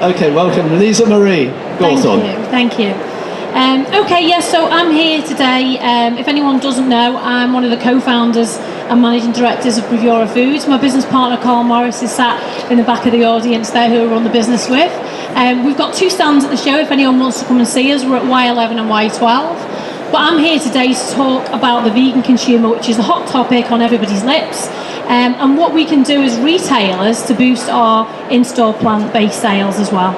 Okay, welcome, Lisa Marie Gawthorne. Thank you. So I'm here today. If anyone doesn't know, I'm one of the co-founders and managing directors of Bravura Foods. My business partner, Carl Morris, is sat in the back of the audience there, who I run the business with. We've got 2 stands at the show if anyone wants to come and see us. We're at Y11 and Y12. But I'm here today to talk about the vegan consumer, which is a hot topic on everybody's lips, and what we can do as retailers to boost our in-store plant-based sales as well.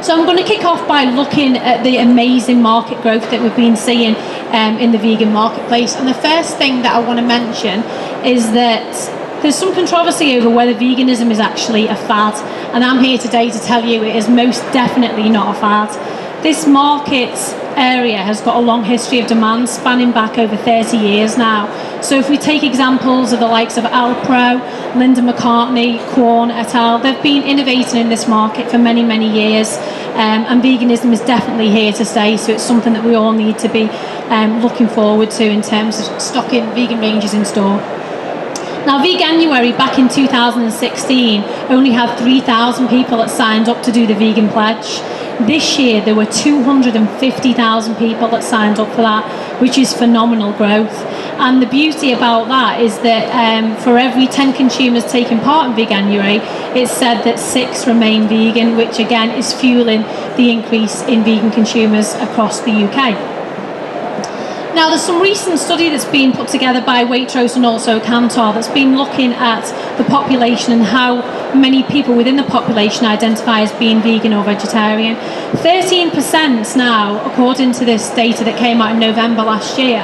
So I'm going to kick off by looking at the amazing market growth that we've been seeing in the vegan marketplace. And the first thing that I want to mention is that there's some controversy over whether veganism is actually a fad. And I'm here today to tell you it is most definitely not a fad. This market area has got a long history of demand spanning back over 30 years now. So if we take examples of the likes of Alpro, Linda McCartney, Quorn et al., they've been innovating in this market for many, many years, and veganism is definitely here to stay, so it's something that we all need to be looking forward to in terms of stocking vegan ranges in store. Now, Veganuary back in 2016 only had 3,000 people that signed up to do the vegan pledge. This year there were 250,000 people that signed up for that, which is phenomenal growth. And the beauty about that is that for every 10 consumers taking part in Veganuary, it's said that 6 remain vegan, which again is fueling the increase in vegan consumers across the UK. Now, there's some recent study that's been put together by Waitrose and also Kantar that's been looking at the population and how many people within the population identify as being vegan or vegetarian. 13% now, according to this data that came out in November last year,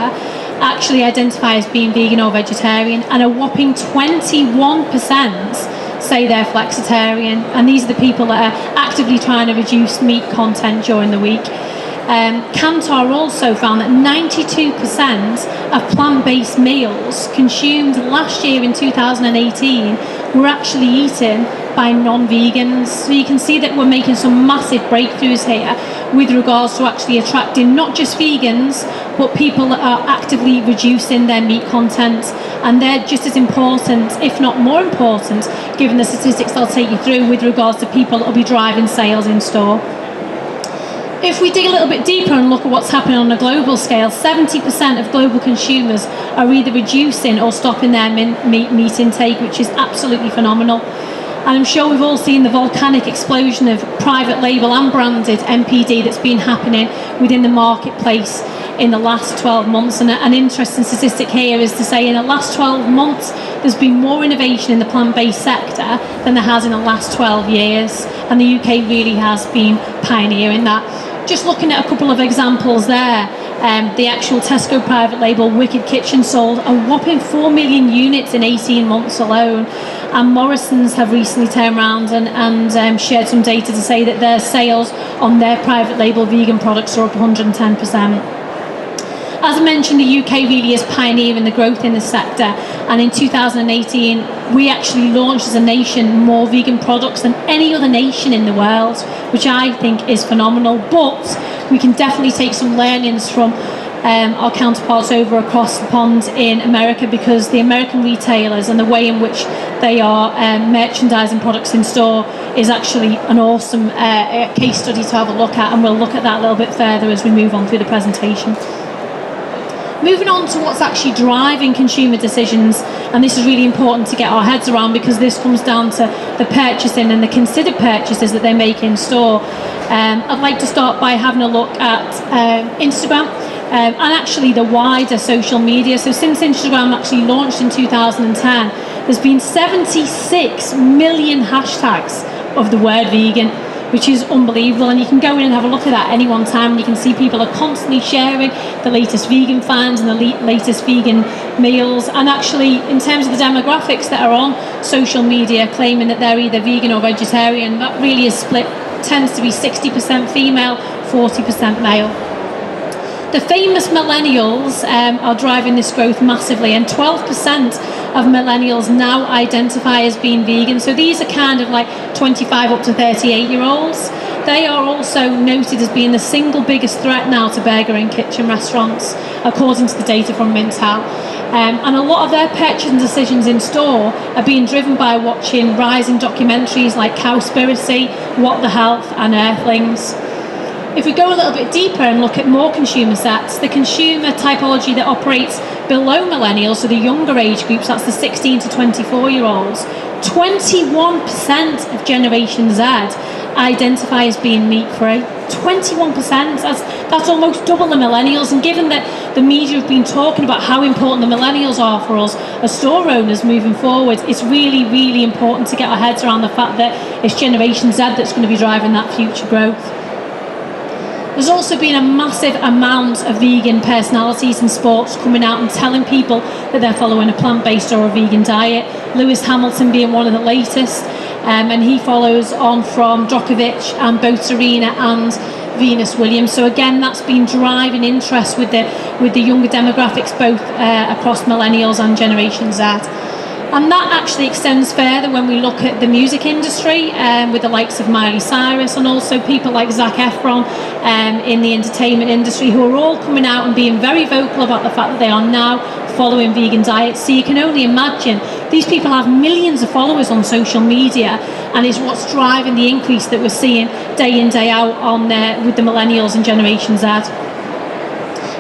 actually identify as being vegan or vegetarian, and a whopping 21% say they're flexitarian, and these are the people that are actively trying to reduce meat content during the week. Kantar also found that 92% of plant-based meals consumed last year in 2018 were actually eaten by non-vegans. So you can see that we're making some massive breakthroughs here with regards to actually attracting not just vegans, but people that are actively reducing their meat content. And they're just as important, if not more important, given the statistics I'll take you through with regards to people that will be driving sales in store. If we dig a little bit deeper and look at what's happening on a global scale, 70% of global consumers are either reducing or stopping their meat intake, which is absolutely phenomenal. And I'm sure we've all seen the volcanic explosion of private label and branded NPD that's been happening within the marketplace in the last 12 months. And an interesting statistic here is to say in the last 12 months, there's been more innovation in the plant-based sector than there has in the last 12 years. And the UK really has been pioneering that. Just looking at a couple of examples there, the actual Tesco private label Wicked Kitchen sold a whopping 4 million units in 18 months alone. And Morrison's have recently turned around and shared some data to say that their sales on their private label vegan products are up 110%. As I mentioned, the UK really is pioneering the growth in the sector, and in 2018 we actually launched as a nation more vegan products than any other nation in the world, which I think is phenomenal. But we can definitely take some learnings from our counterparts over across the pond in America, because the American retailers and the way in which they are merchandising products in store is actually an awesome case study to have a look at, and we'll look at that a little bit further as we move on through the presentation. Moving on to what's actually driving consumer decisions, and this is really important to get our heads around because this comes down to the purchasing and the considered purchases that they make in store. I'd like to start by having a look at Instagram and actually the wider social media. So since Instagram actually launched in 2010, there's been 76 million hashtags of the word vegan, which is unbelievable, and you can go in and have a look at that any one time, and you can see people are constantly sharing the latest vegan finds and the latest vegan meals. And actually, in terms of the demographics that are on social media claiming that they're either vegan or vegetarian, that really is split, tends to be 60% female, 40% male. The famous millennials are driving this growth massively, and 12% of millennials now identify as being vegan. So these are kind of like 25 up to 38-year-olds. They are also noted as being the single biggest threat now to burger and kitchen restaurants, according to the data from Mintel. And a lot of their purchasing decisions in store are being driven by watching rising documentaries like Cowspiracy, What the Health, and Earthlings. If we go a little bit deeper and look at more consumer sets, the consumer typology that operates below millennials, so the younger age groups, that's the 16 to 24-year-olds, 21% of Generation Z identify as being meat-free. 21%, that's almost double the millennials. And given that the media have been talking about how important the millennials are for us as store owners moving forward, it's really, really important to get our heads around the fact that it's Generation Z that's going to be driving that future growth. There's also been a massive amount of vegan personalities in sports coming out and telling people that they're following a plant-based or a vegan diet. Lewis Hamilton being one of the latest, and he follows on from Djokovic and both Serena and Venus Williams. So again, that's been driving interest with the younger demographics, both across millennials and Generation Z. And that actually extends further when we look at the music industry, with the likes of Miley Cyrus and also people like Zac Efron in the entertainment industry, who are all coming out and being very vocal about the fact that they are now following vegan diets. So you can only imagine, these people have millions of followers on social media, and it's what's driving the increase that we're seeing day in, day out on with the millennials and Generation Z.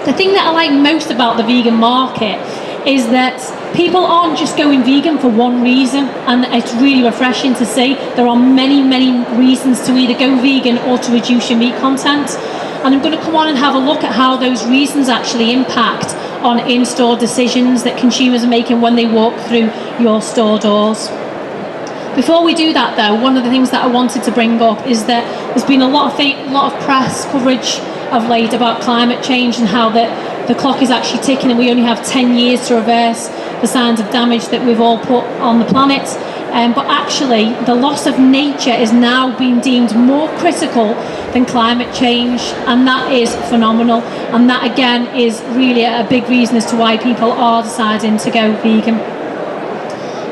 The thing that I like most about the vegan market is that people aren't just going vegan for one reason, and it's really refreshing to see there are many, many reasons to either go vegan or to reduce your meat content. And I'm going to come on and have a look at how those reasons actually impact on in-store decisions that consumers are making when they walk through your store doors. Before we do that though, one of the things that I wanted to bring up is that there's been a lot of press coverage of late about climate change and how the clock is actually ticking and we only have 10 years to reverse the signs of damage that we've all put on the planet. But actually, the loss of nature is now being deemed more critical than climate change, and that is phenomenal. And that again is really a big reason as to why people are deciding to go vegan.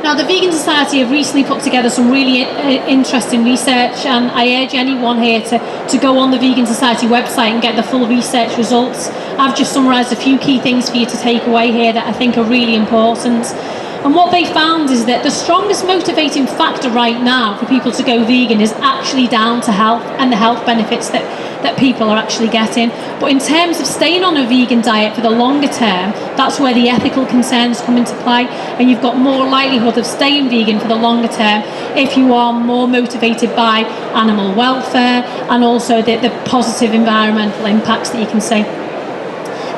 Now, the Vegan Society have recently put together some really interesting research, and I urge anyone here to go on the Vegan Society website and get the full research results. I've just summarised a few key things for you to take away here that I think are really important. And what they found is that the strongest motivating factor right now for people to go vegan is actually down to health and the health benefits that people are actually getting. But in terms of staying on a vegan diet for the longer term, that's where the ethical concerns come into play, and you've got more likelihood of staying vegan for the longer term if you are more motivated by animal welfare and also the positive environmental impacts that you can see.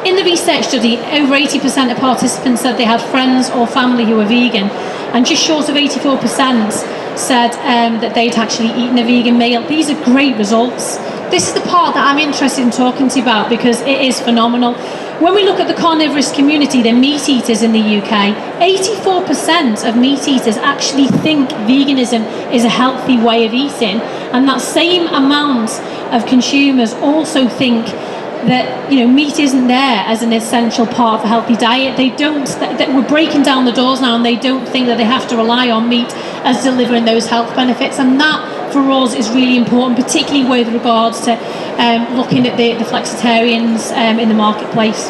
In the research study, over 80% of participants said they had friends or family who were vegan, and just short of 84% said that they'd actually eaten a vegan meal. These are great results. This is the part that I'm interested in talking to you about because it is phenomenal. When we look at the carnivorous community, the meat eaters in the UK, 84% of meat eaters actually think veganism is a healthy way of eating, and that same amount of consumers also think that meat isn't there as an essential part of a healthy diet. They don't. That we're breaking down the doors now, and they don't think that they have to rely on meat as delivering those health benefits. And that, for us, is really important, particularly with regards to looking at the flexitarians in the marketplace.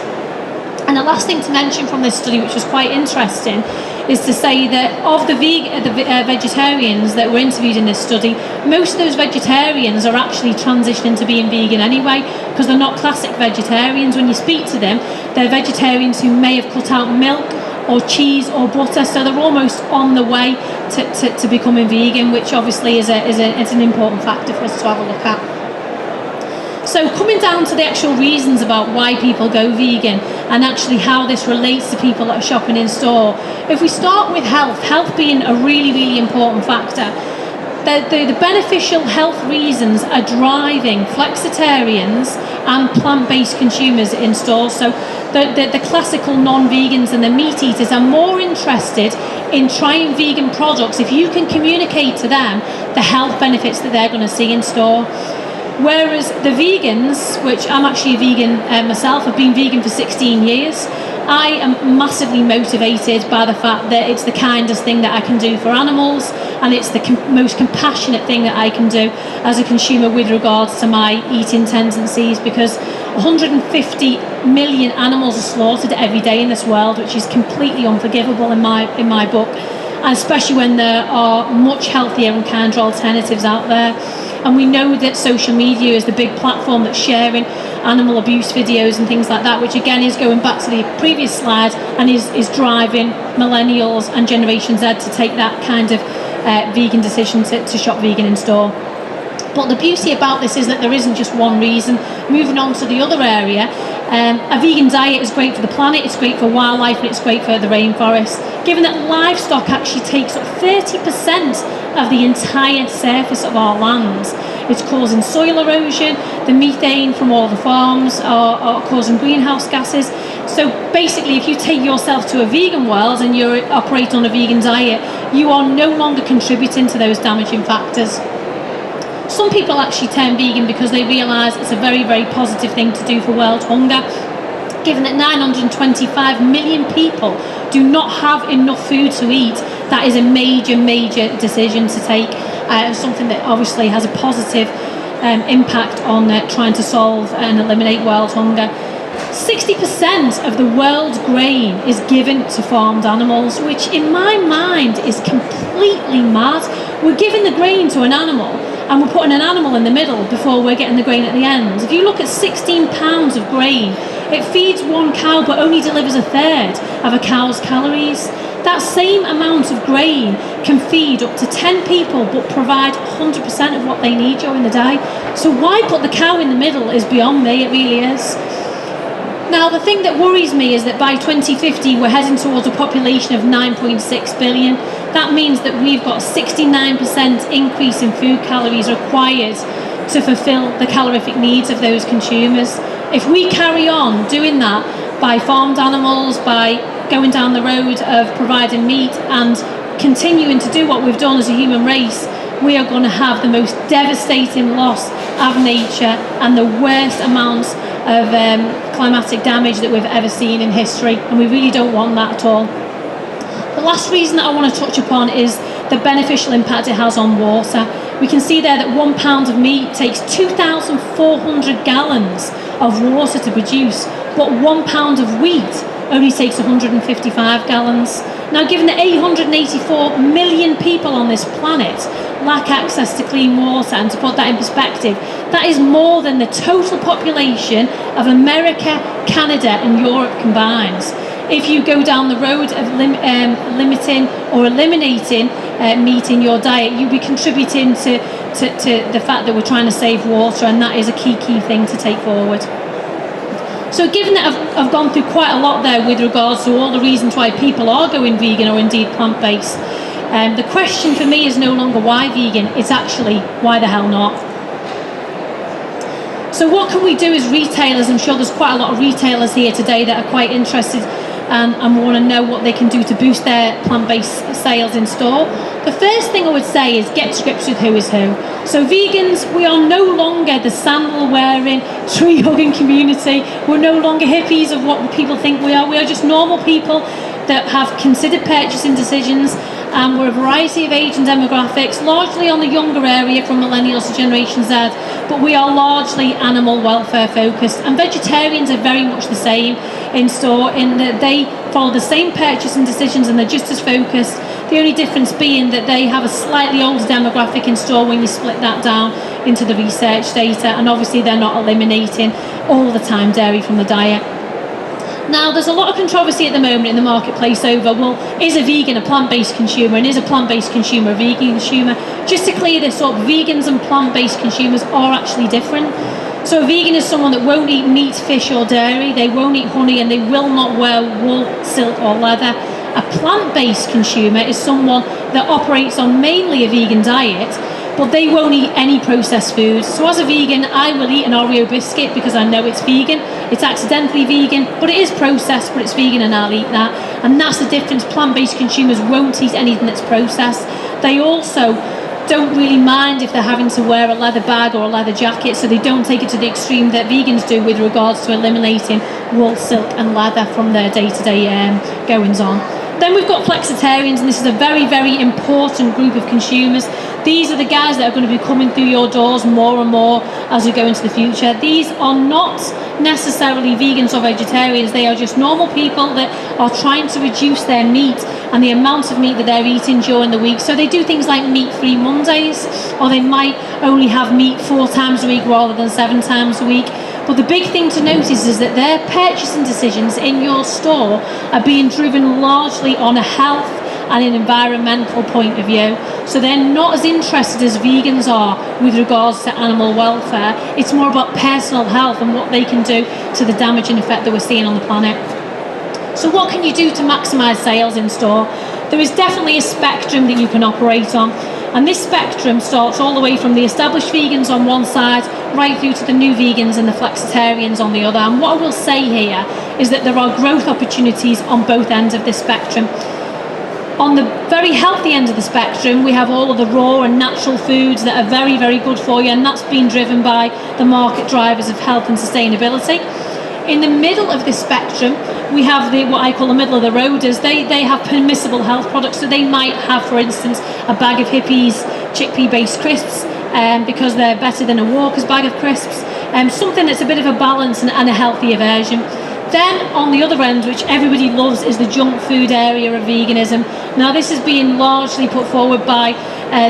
And the last thing to mention from this study, which was quite interesting, is to say that of the vegetarians that were interviewed in this study, most of those vegetarians are actually transitioning to being vegan anyway, because they're not classic vegetarians. When you speak to them, they're vegetarians who may have cut out milk or cheese or butter, so they're almost on the way to becoming vegan, which obviously is an important factor for us to have a look at. So coming down to the actual reasons about why people go vegan and actually how this relates to people that are shopping in store. If we start with health being a really, really important factor, the beneficial health reasons are driving flexitarians and plant-based consumers in stores. So the classical non-vegans and the meat eaters are more interested in trying vegan products if you can communicate to them the health benefits that they're going to see in store. Whereas the vegans, which I'm actually a vegan myself, I've been vegan for 16 years, I am massively motivated by the fact that it's the kindest thing that I can do for animals, and it's the most compassionate thing that I can do as a consumer with regards to my eating tendencies, because 150 million animals are slaughtered every day in this world, which is completely unforgivable in my book, and especially when there are much healthier and kinder alternatives out there. And we know that social media is the big platform that's sharing animal abuse videos and things like that, which again is going back to the previous slide and is driving millennials and Generation Z to take that kind of vegan decision to shop vegan in store. But the beauty about this is that there isn't just one reason. Moving on to the other area, a vegan diet is great for the planet, it's great for wildlife, and it's great for the rainforest. Given that livestock actually takes up 30% of the entire surface of our lands, it's causing soil erosion, the methane from all the farms are causing greenhouse gases. So basically, if you take yourself to a vegan world and you're operating on a vegan diet, you are no longer contributing to those damaging factors. Some people actually turn vegan because they realise it's a very, very positive thing to do for world hunger. Given that 925 million people do not have enough food to eat, that is a major, major decision to take, something that obviously has a positive impact on trying to solve and eliminate world hunger. 60% of the world's grain is given to farmed animals, which in my mind is completely mad. We're giving the grain to an animal and we're putting an animal in the middle before we're getting the grain at the end. If you look at 16 pounds of grain, it feeds one cow but only delivers a third of a cow's calories. That same amount of grain can feed up to 10 people but provide 100% of what they need during the day. So why put the cow in the middle is beyond me, it really is. Now, the thing that worries me is that by 2050 we're heading towards a population of 9.6 billion. That means that we've got a 69% increase in food calories required to fulfill the calorific needs of those consumers. If we carry on doing that by farmed animals, by going down the road of providing meat and continuing to do what we've done as a human race, we are going to have the most devastating loss of nature and the worst amounts of climatic damage that we've ever seen in history, and we really don't want that at all. The last reason that I want to touch upon is the beneficial impact it has on water. We can see there that 1 pound of meat takes 2,400 gallons of water to produce, but 1 pound of wheat only takes 155 gallons. Now, given that 884 million people on this planet lack access to clean water, and to put that in perspective, that is more than the total population of America, Canada and Europe combined. If you go down the road of limiting or eliminating meat in your diet, you'll be contributing to the fact that we're trying to save water, and that is a key thing to take forward. So given that I've gone through quite a lot there with regards to all the reasons why people are going vegan or indeed plant-based, the question for me is no longer why vegan, it's actually why the hell not? So what can we do as retailers? I'm sure there's quite a lot of retailers here today that are quite interested and want to know what they can do to boost their plant-based sales in store. The first thing I would say is get to grips with who is who. So vegans, we are no longer the sandal-wearing, tree-hugging community. We're no longer hippies of what people think we are. We are just normal people that have considered purchasing decisions. We're a variety of age and demographics, largely on the younger area from millennials to Generation Z, but we are largely animal welfare focused, and vegetarians are very much the same in store in that they follow the same purchasing decisions and they're just as focused. The only difference being that they have a slightly older demographic in store when you split that down into the research data, and obviously they're not eliminating all the time dairy from the diet. Now, there's a lot of controversy at the moment in the marketplace over, well, is a vegan a plant-based consumer, and is a plant-based consumer a vegan consumer? Just to clear this up, vegans and plant-based consumers are actually different. So a vegan is someone that won't eat meat, fish or dairy, they won't eat honey, and they will not wear wool, silk or leather. A plant-based consumer is someone that operates on mainly a vegan diet, but they won't eat any processed foods. So as a vegan, I will eat an Oreo biscuit because I know it's vegan. It's accidentally vegan, but it is processed, but it's vegan and I'll eat that. And that's the difference. Plant-based consumers won't eat anything that's processed. They also don't really mind if they're having to wear a leather bag or a leather jacket, so they don't take it to the extreme that vegans do with regards to eliminating wool, silk and leather from their day-to-day goings on. Then we've got flexitarians, and this is a very, very important group of consumers. These are the guys that are going to be coming through your doors more and more as we go into the future. These are not necessarily vegans or vegetarians. They are just normal people that are trying to reduce their meat and the amount of meat that they're eating during the week. So they do things like meat-free Mondays, or they might only have meat 4 times a week rather than 7 times a week. But the big thing to notice is that their purchasing decisions in your store are being driven largely on a health and an environmental point of view. So they're not as interested as vegans are with regards to animal welfare. It's more about personal health and what they can do to the damaging effect that we're seeing on the planet. So what can you do to maximise sales in store? There is definitely a spectrum that you can operate on. And this spectrum starts all the way from the established vegans on one side, right through to the new vegans and the flexitarians on the other. And what I will say here is that there are growth opportunities on both ends of this spectrum. On the very healthy end of the spectrum, we have all of the raw and natural foods that are very, very good for you, and that's been driven by the market drivers of health and sustainability. In the middle of this spectrum, we have what I call the middle of the roaders. They have permissible health products, so they might have, for instance, a bag of Hippies chickpea-based crisps because they're better than a Walker's bag of crisps, something that's a bit of a balance and a healthier version. Then on the other end, which everybody loves, is the junk food area of veganism. Now this is being largely put forward by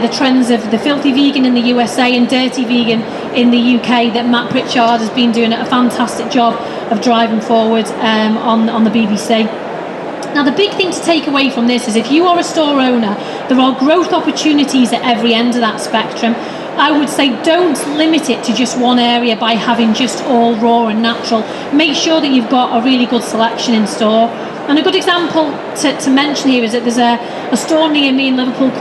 the trends of the filthy vegan in the USA and dirty vegan in the UK that Matt Pritchard has been doing a fantastic job of driving forward on the BBC. Now the big thing to take away from this is if you are a store owner, there are growth opportunities at every end of that spectrum. I would say don't limit it to just one area by having just all raw and natural. Make sure that you've got a really good selection in store. And a good example to mention here is that there's a store near me in Liverpool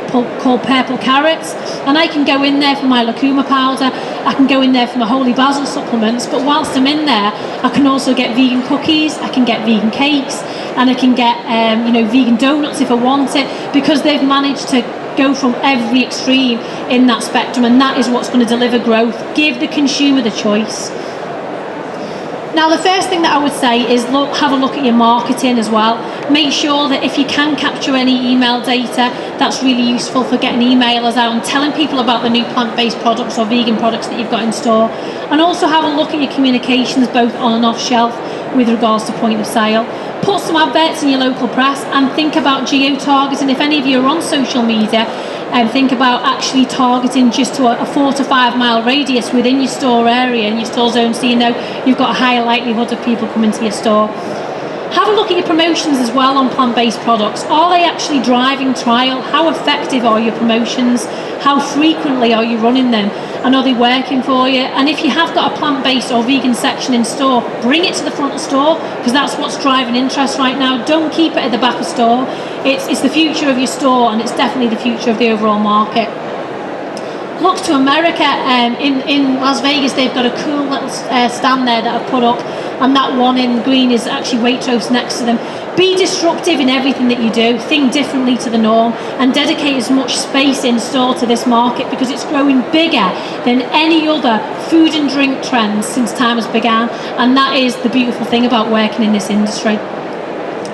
called Purple Carrots, and I can go in there for my lacuma powder, I can go in there for my holy basil supplements, but whilst I'm in there I can also get vegan cookies, I can get vegan cakes, and I can get vegan donuts if I want it, because they've managed to go from every extreme in that spectrum, and that is what's going to deliver growth. Give the consumer the choice. Now the first thing that I would say is have a look at your marketing as well. Make sure that if you can capture any email data, that's really useful for getting emailers out and telling people about the new plant-based products or vegan products that you've got in store. And also have a look at your communications both on and off shelf with regards to point of sale. Put some adverts in your local press and think about geo-targeting. If any of you are on social media, think about actually targeting just to a 4 to 5 mile radius within your store area and your store zone, so you know you've got a higher likelihood of people coming to your store. Have a look at your promotions as well on plant-based products. Are they actually driving trial? How effective are your promotions? How frequently are you running them? And are they working for you? And if you have got a plant-based or vegan section in store, bring it to the front of store, because that's what's driving interest right now. Don't keep it at the back of store. It's the future of your store, and it's definitely the future of the overall market. Look to America. In Las Vegas, they've got a cool little stand there that I've put up, and that one in green is actually Waitrose next to them. Be disruptive in everything that you do. Think differently to the norm, and dedicate as much space in store to this market, because it's growing bigger than any other food and drink trends since time has began, and that is the beautiful thing about working in this industry.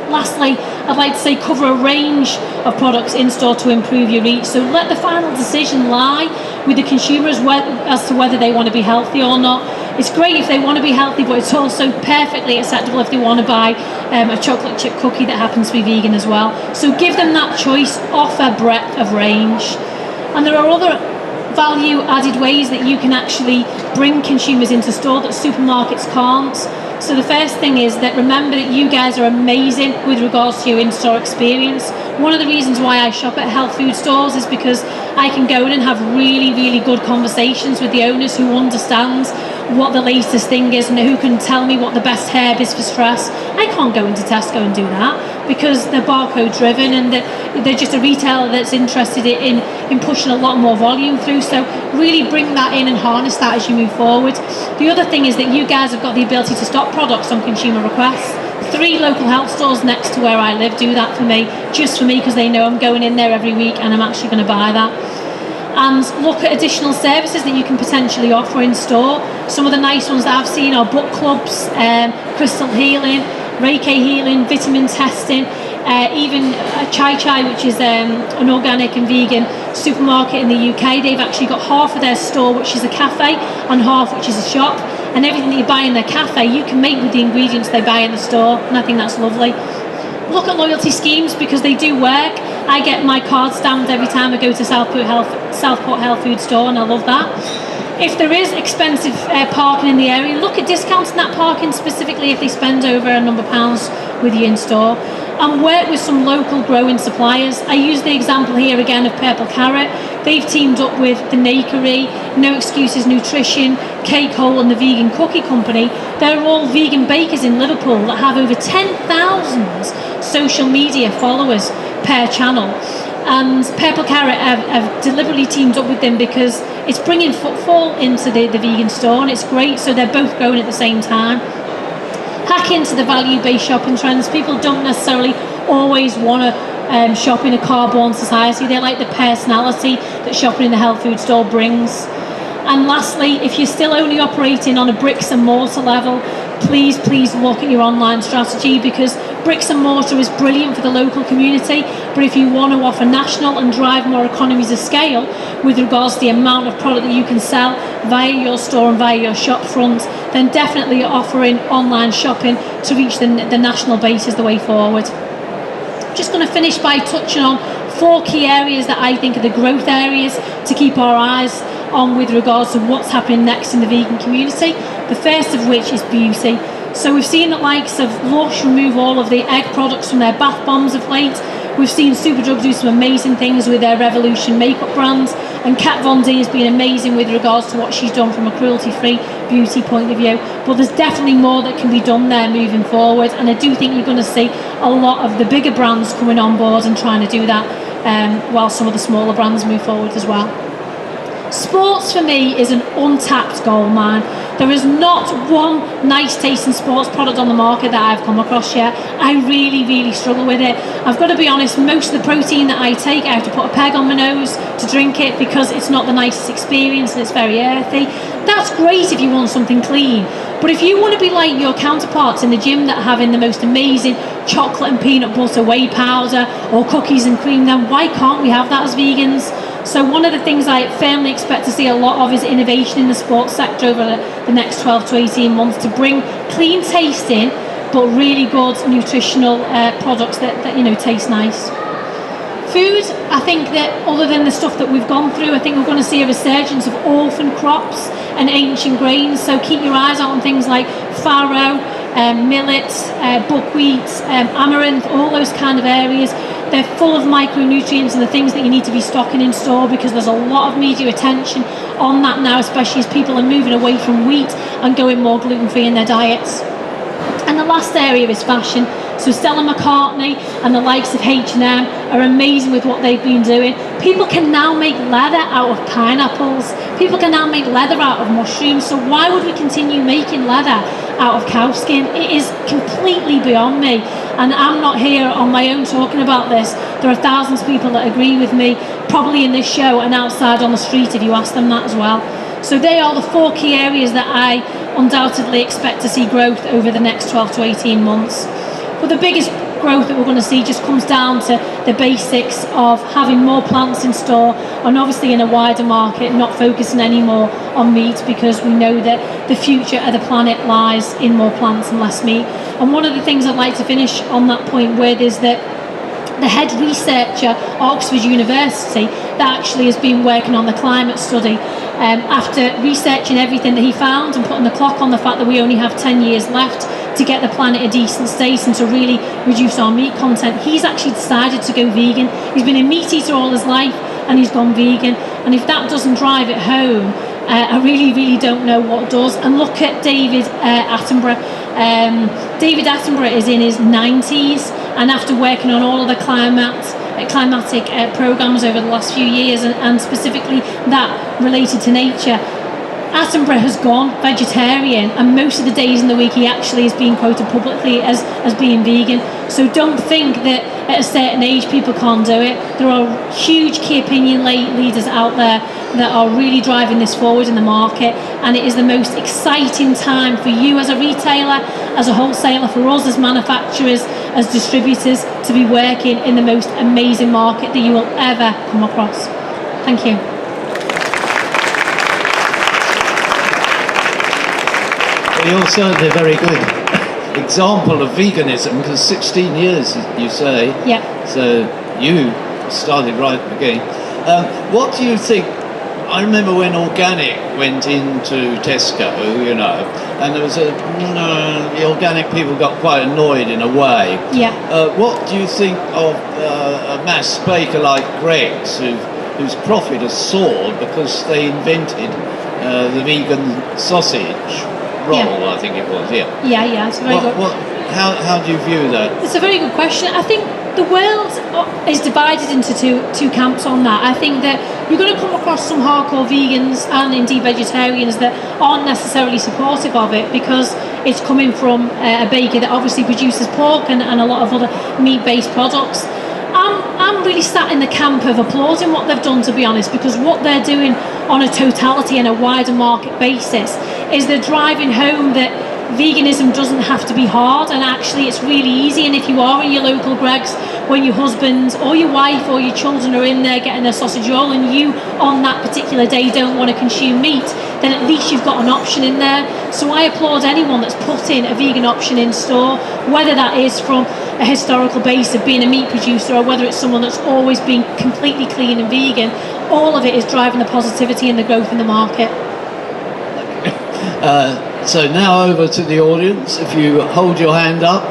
Lastly, I'd like to say cover a range of products in store to improve your reach. So let the final decision lie with the consumers as to whether they want to be healthy or not. It's great if they want to be healthy, but it's also perfectly acceptable if they want to buy a chocolate chip cookie that happens to be vegan as well. So give them that choice, offer breadth of range. And there are other value added ways that you can actually bring consumers into store that supermarkets can't. So the first thing is that remember that you guys are amazing with regards to your in-store experience. One of the reasons why I shop at health food stores is because I can go in and have really, really good conversations with the owners who understand what the latest thing is and who can tell me what the best herb is for stress. I can't go into Tesco and do that because they're barcode driven, and they're just a retailer that's interested in pushing a lot more volume through. So really bring that in and harness that as you move forward. The other thing is that you guys have got the ability to stock products on consumer requests. 3 local health stores next to where I live do that for me, just for me, because they know I'm going in there every week and I'm actually going to buy that. and look at additional services that you can potentially offer in store. Some of the nice ones that I've seen are book clubs, crystal healing, Reiki healing, vitamin testing, even Chai Chai, which is an organic and vegan supermarket in the UK. They've actually got half of their store which is a cafe and half which is a shop, and everything that you buy in their cafe you can make with the ingredients they buy in the store, and I think that's lovely. Look at loyalty schemes because they do work. I get my card stamped every time I go to Southport Health Food Store, and I love that. If there is expensive parking in the area, look at discounting that parking, specifically if they spend over a number of pounds with you in store. And work with some local growing suppliers. I use the example here again of Purple Carrot. They've teamed up with the Nakery, No Excuses Nutrition, Cake Hole and the Vegan Cookie Company. They're all vegan bakers in Liverpool that have over 10,000 social media followers per channel. And Purple Carrot have deliberately teamed up with them because it's bringing footfall into the vegan store, and it's great, so they're both growing at the same time. Hack into the value-based shopping trends. People don't necessarily always want to shop in a car-born society. They like the personality that shopping in the health food store brings. And lastly, if you're still only operating on a bricks and mortar level, please look at your online strategy, because bricks and mortar is brilliant for the local community, but if you want to offer national and drive more economies of scale with regards to the amount of product that you can sell via your store and via your shop front, then definitely offering online shopping to reach the national base is the way forward. Just going to finish by touching on 4 key areas that I think are the growth areas to keep our eyes on with regards to what's happening next in the vegan community. The first of which is beauty. So we've seen the likes of Lush remove all of the egg products from their bath bombs of late. We've seen Superdrug do some amazing things with their Revolution makeup brands, and Kat Von D has been amazing with regards to what she's done from a cruelty-free beauty point of view. But there's definitely more that can be done there moving forward, and I do think you're going to see a lot of the bigger brands coming on board and trying to do that, while some of the smaller brands move forward as well. Sports for me is an untapped gold mine. There is not one nice tasting sports product on the market that I've come across yet. I really struggle with it. I've got to be honest, most of the protein that I take, I have to put a peg on my nose to drink it because it's not the nicest experience and it's very earthy. That's great if you want something clean, but if you want to be like your counterparts in the gym that are having the most amazing chocolate and peanut butter whey powder or cookies and cream, then why can't we have that as vegans? So one of the things I firmly expect to see a lot of is innovation in the sports sector over the next 12 to 18 months to bring clean tasting but really good nutritional products that you know taste nice. Food, I think that other than the stuff that we've gone through, I think we're going to see a resurgence of orphan crops and ancient grains. So keep your eyes out on things like farro, millet, buckwheat, amaranth, all those kind of areas. They're full of micronutrients and the things that you need to be stocking in store, because there's a lot of media attention on that now, especially as people are moving away from wheat and going more gluten-free in their diets. And the last area is fashion. So Stella McCartney and the likes of H&M are amazing with what they've been doing. People can now make leather out of pineapples. People can now make leather out of mushrooms. So why would we continue making leather out of cow skin? It is completely beyond me. And I'm not here on my own talking about this. There are thousands of people that agree with me, probably in this show and outside on the street if you ask them that as well. So they are the 4 key areas that I undoubtedly expect to see growth over the next 12 to 18 months. But the biggest growth that we're going to see just comes down to the basics of having more plants in store, and obviously in a wider market, not focusing anymore on meat, because we know that the future of the planet lies in more plants and less meat. And one of the things I'd like to finish on that point with is that the head researcher at Oxford University that actually has been working on the climate study, after researching everything that he found and putting the clock on the fact that we only have 10 years left to get the planet a decent state and to really reduce our meat content, he's actually decided to go vegan. He's been a meat eater all his life and he's gone vegan, and if that doesn't drive it home, I really don't know what does. And look at David Attenborough. David Attenborough is in his 90s, and after working on all of the climatic programs over the last few years, and specifically that related to nature, Attenborough has gone vegetarian, and most of the days in the week he actually is being quoted publicly as being vegan. So don't think that at a certain age people can't do it. There are huge key opinion leaders out there that are really driving this forward in the market, and it is the most exciting time for you as a retailer, as a wholesaler, for us as manufacturers, as distributors, to be working in the most amazing market that you will ever come across. Thank you. Well, you're certainly a very good example of veganism, because 16 years, you say. Yeah. So you started right at the beginning. What do you think? I remember when organic went into Tesco, you know, and there was the organic people got quite annoyed in a way. Yeah. What do you think of a mass baker like Greggs, whose profit has soared because they invented the vegan sausage roll, I think it was, yeah. Yeah, it's very good. How do you view that? It's a very good question. I think the world is divided into two camps on that. I think that you're going to come across some hardcore vegans and indeed vegetarians that aren't necessarily supportive of it because it's coming from a baker that obviously produces pork and a lot of other meat-based products. I'm really sat in the camp of applauding what they've done, to be honest, because what they're doing on a totality and a wider market basis is they're driving home that veganism doesn't have to be hard, and actually it's really easy. And if you are in your local Greggs, when your husband or your wife or your children are in there getting their sausage roll and you on that particular day don't want to consume meat, then at least you've got an option in there. So I applaud anyone that's put in a vegan option in store, whether that is from a historical base of being a meat producer or whether it's someone that's always been completely clean and vegan. All of it is driving the positivity and the growth in the market. So now over to the audience. If you hold your hand up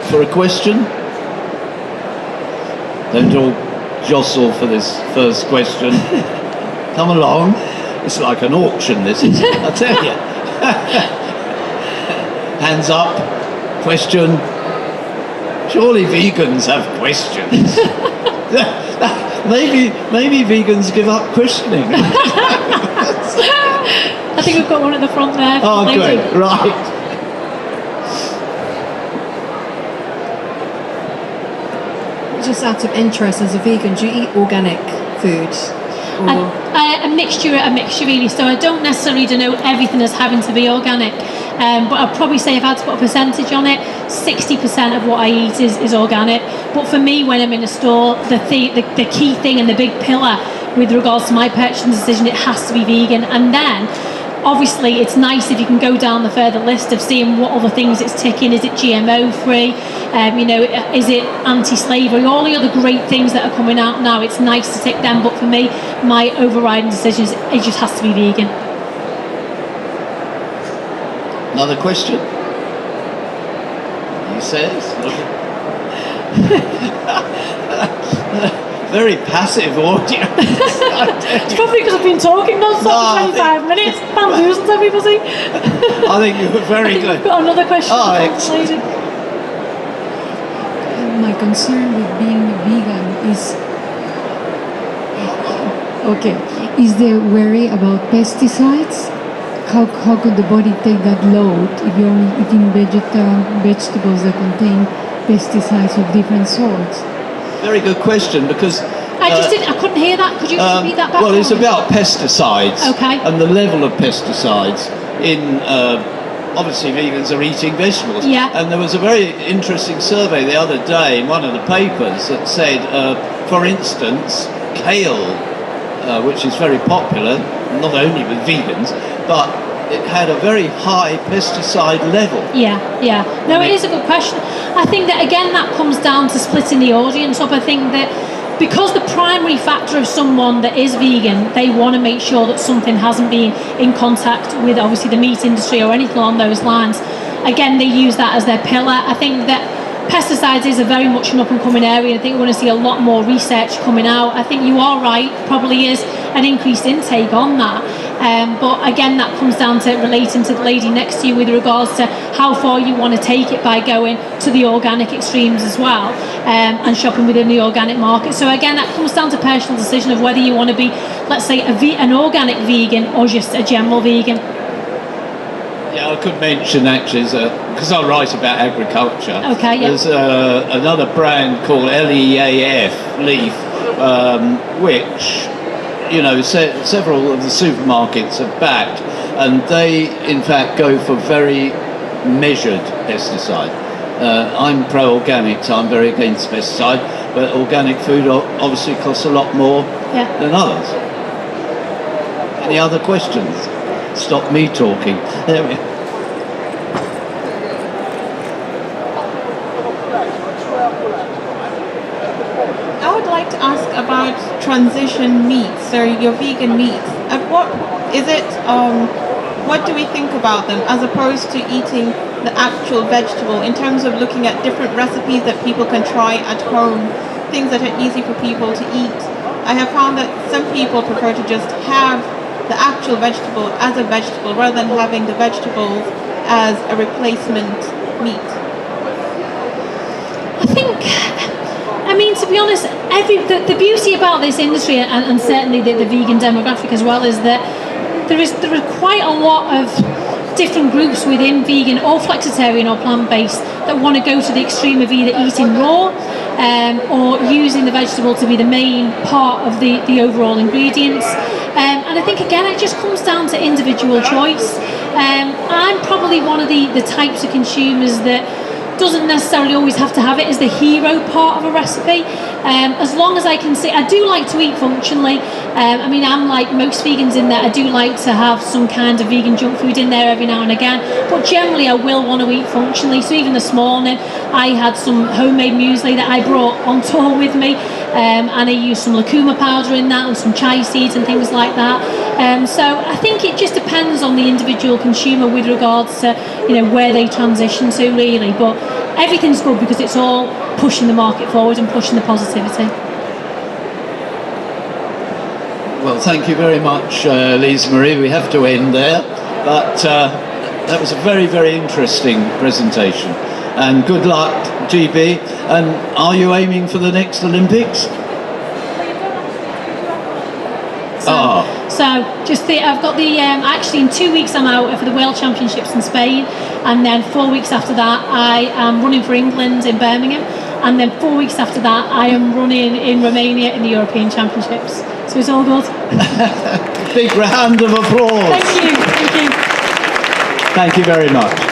for a question. Don't all jostle for this first question. Come along. It's like an auction, this is. I tell you. Hands up. Question. Surely vegans have questions. maybe vegans give up questioning. I think we've got one at the front there. Oh, great, right. Just out of interest, as a vegan, do you eat organic food? A mixture really. So I don't necessarily denote everything as having to be organic, but I'd probably say if I had to put a percentage on it, 60% of what I eat is organic. But for me, when I'm in a store, the key thing and the big pillar with regards to my purchasing decision, it has to be vegan. And then obviously it's nice if you can go down the further list of seeing what other things it's ticking. Is it GMO free? Is it anti-slavery? All the other great things that are coming out now, it's nice to tick them. But for me, my overriding decision is it just has to be vegan. Another question? He says. Very passive audience. It's probably because I've been talking non-stop for 25 minutes. Bamboozled everybody. I think you were very good. I've got another question. Excellent. My concern with being vegan is the worry about pesticides. How could the body take that load if you're only eating vegetables that contain pesticides of different sorts? Very good question, because I couldn't hear that. Could you repeat that back? Well, it's about pesticides. Okay. And the level of pesticides in obviously vegans are eating vegetables. Yeah. And there was a very interesting survey the other day in one of the papers that said, for instance, kale, which is very popular, not only with vegans, but it had a very high pesticide level. Yeah. No, it is a good question. I think that, again, that comes down to splitting the audience up. I think that because the primary factor of someone that is vegan, they want to make sure that something hasn't been in contact with, obviously, the meat industry or anything along those lines. Again, they use that as their pillar. I think that pesticides is a very much an up-and-coming area. I think we're going to see a lot more research coming out. I think you are right, probably is an increased intake on that. But again, that comes down to relating to the lady next to you with regards to how far you want to take it by going to the organic extremes as well, and shopping within the organic market. So again, that comes down to personal decision of whether you want to be, let's say, an organic vegan or just a general vegan. Yeah, I could mention actually, because I write about agriculture. Okay, yeah. There's another brand called Leaf, which several of the supermarkets have backed, and they in fact go for very measured pesticide. I'm pro-organic, so I'm very against pesticide, but organic food obviously costs a lot more than others. Any other questions? Stop me talking. There we I would like to ask about transition meats, or your vegan meats. What is it? What do we think about them as opposed to eating the actual vegetable? In terms of looking at different recipes that people can try at home, things that are easy for people to eat. I have found that some people prefer to just have the actual vegetable as a vegetable rather than having the vegetables as a replacement meat. I mean, to be honest, the beauty about this industry, and certainly the vegan demographic as well, is that there are quite a lot of different groups within vegan or flexitarian or plant-based that want to go to the extreme of either eating raw or using the vegetable to be the main part of the overall ingredients. And I think, again, it just comes down to individual choice. I'm probably one of the types of consumers that doesn't necessarily always have to have it as the hero part of a recipe. As long as I can see, I do like to eat functionally. I mean, I'm like most vegans in that I do like to have some kind of vegan junk food in there every now and again, but generally I will want to eat functionally. So even this morning I had some homemade muesli that I brought on tour with me, and I used some lucuma powder in that and some chia seeds and things like that. So I think it just depends on the individual consumer with regards to where they transition to, really. But everything's good because it's all pushing the market forward and pushing the positivity. Well, thank you very much, Lisa Marie. We have to end there, but that was a very, very interesting presentation. And good luck, GB. And are you aiming for the next Olympics? So I've got actually in 2 weeks I'm out for the World Championships in Spain, and then 4 weeks after that I am running for England in Birmingham, and then 4 weeks after that I am running in Romania in the European Championships. So it's all good. Big round of applause. Thank you. Thank you very much.